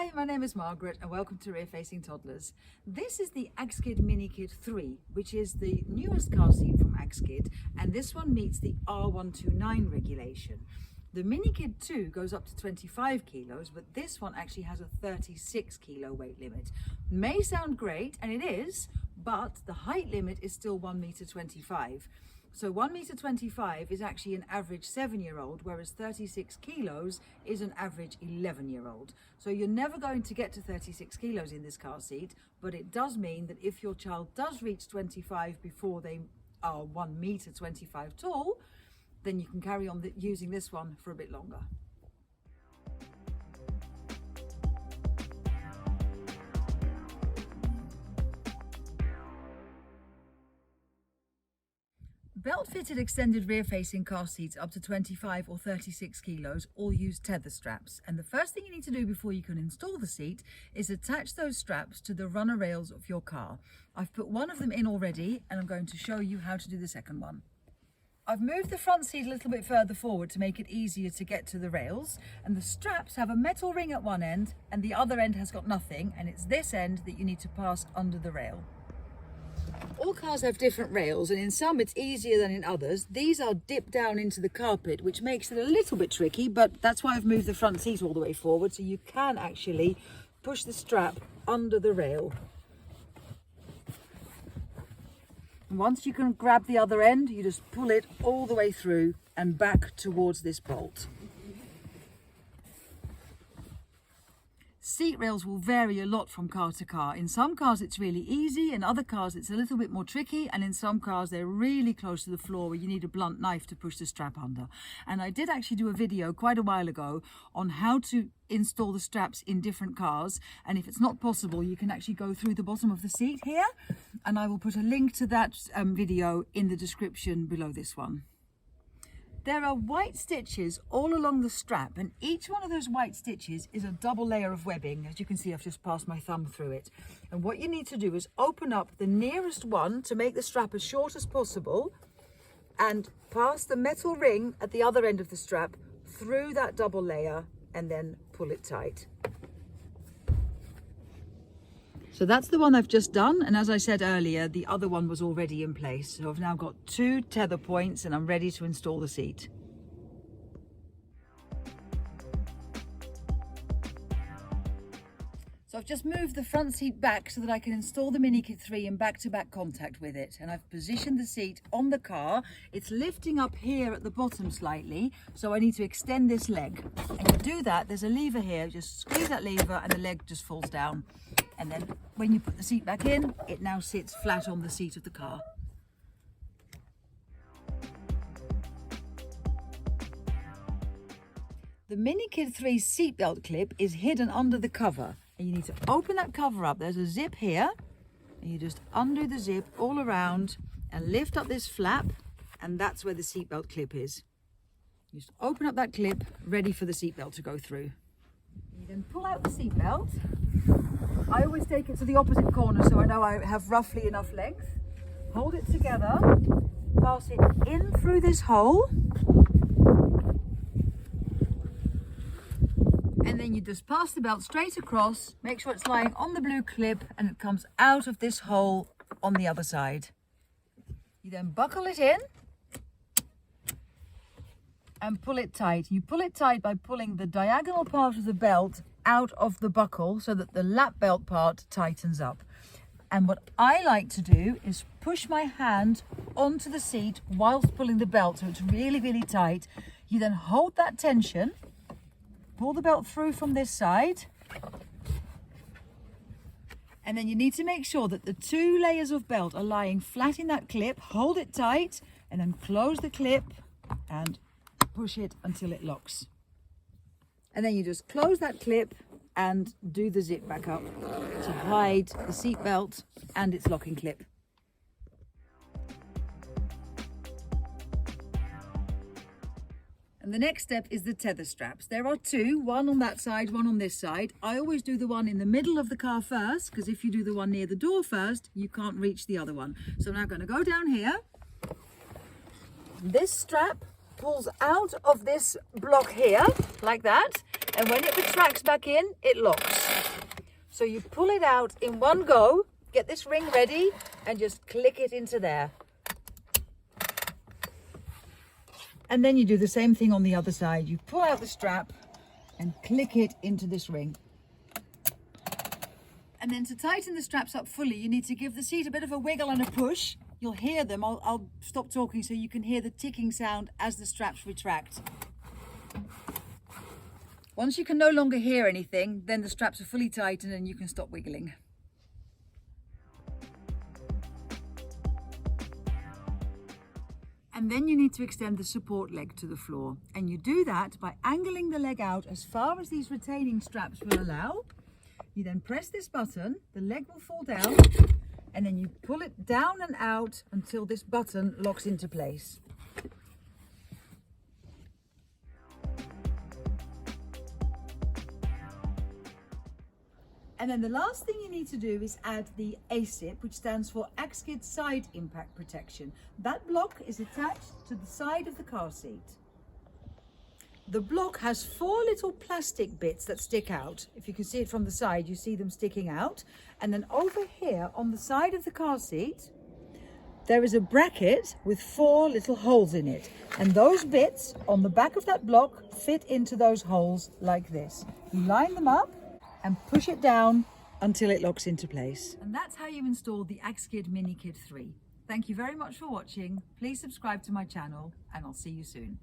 Hi, my name is Margaret and welcome to Rear Facing Toddlers. This is the Axkid Minikid 3, which is the newest car seat from Axkid, and this one meets the R129 regulation. The Minikid 2 goes up to 25 kilos, but this one actually has a 36 kilo weight limit. May sound great, and it is, but the height limit is still 1.25 meters. So 1.25 meters is actually an average 7-year-old, whereas 36 kilos is an average 11-year-old. So you're never going to get to 36 kilos in this car seat, but it does mean that if your child does reach 25 before they are 1.25 meters tall, then you can carry on using this one for a bit longer. Belt-fitted extended rear-facing car seats up to 25 or 36 kilos all use tether straps, and the first thing you need to do before you can install the seat is attach those straps to the runner rails of your car. I've put one of them in already and I'm going to show you how to do the second one. I've moved the front seat a little bit further forward to make it easier to get to the rails, and the straps have a metal ring at one end and the other end has got nothing, and it's this end that you need to pass under the rail. All cars have different rails, and in some it's easier than in others. These are dipped down into the carpet, which makes it a little bit tricky, but that's why I've moved the front seat all the way forward, so you can actually push the strap under the rail. And once you can grab the other end, you just pull it all the way through and back towards this bolt. Seat rails will vary a lot from car to car. In some cars it's really easy, in other cars it's a little bit more tricky, and in some cars they're really close to the floor where you need a blunt knife to push the strap under. And I did actually do a video quite a while ago on how to install the straps in different cars, and if it's not possible you can actually go through the bottom of the seat here, and I will put a link to that video in the description below this one. There are white stitches all along the strap, and each one of those white stitches is a double layer of webbing. As you can see, I've just passed my thumb through it. And what you need to do is open up the nearest one to make the strap as short as possible and pass the metal ring at the other end of the strap through that double layer and then pull it tight. So that's the one I've just done, and as I said earlier, the other one was already in place. So I've now got 2 tether points and I'm ready to install the seat. So I've just moved the front seat back so that I can install the Minikid 3 in back-to-back contact with it, and I've positioned the seat on the car. It's lifting up here at the bottom slightly, so I need to extend this leg. And to do that, there's a lever here, just squeeze that lever and the leg just falls down. And then when you put the seat back in, it now sits flat on the seat of the car. The Minikid 3 seatbelt clip is hidden under the cover, and you need to open that cover up. There's a zip here, and you just undo the zip all around and lift up this flap, and that's where the seatbelt clip is. You just open up that clip, ready for the seatbelt to go through. You then pull out the seatbelt. I always take it to the opposite corner so I know I have roughly enough length. Hold it together, pass it in through this hole, and then you just pass the belt straight across, make sure it's lying on the blue clip and it comes out of this hole on the other side. You then buckle it in and pull it tight. You pull it tight by pulling the diagonal part of the belt out of the buckle so that the lap belt part tightens up. And what I like to do is push my hand onto the seat whilst pulling the belt so it's really, really tight. You then hold that tension, pull the belt through from this side, and then you need to make sure that the 2 layers of belt are lying flat in that clip. Hold it tight and then close the clip and push it until it locks. And then you just close that clip and do the zip back up to hide the seat belt and its locking clip. And the next step is the tether straps. There are 2, one on that side, one on this side. I always do the one in the middle of the car first, because if you do the one near the door first, you can't reach the other one. So I'm now going to go down here. This strap pulls out of this block here, like that, and when it retracts back in, it locks. So you pull it out in one go, get this ring ready and just click it into there. And then you do the same thing on the other side. You pull out the strap and click it into this ring. And then to tighten the straps up fully, you need to give the seat a bit of a wiggle and a push. You'll hear them. I'll stop talking so you can hear the ticking sound as the straps retract. Once you can no longer hear anything, then the straps are fully tightened and you can stop wiggling. And then you need to extend the support leg to the floor. And you do that by angling the leg out as far as these retaining straps will allow. You then press this button, the leg will fall down, and then you pull it down and out until this button locks into place. And then the last thing you need to do is add the ASIP, which stands for Axkid Side Impact Protection. That block is attached to the side of the car seat. The block has 4 little plastic bits that stick out. If you can see it from the side, you see them sticking out. And then over here on the side of the car seat, there is a bracket with 4 little holes in it. And those bits on the back of that block fit into those holes like this. You line them up and push it down until it locks into place. And that's how you install the Axkid Minikid 3. Thank you very much for watching. Please subscribe to my channel and I'll see you soon.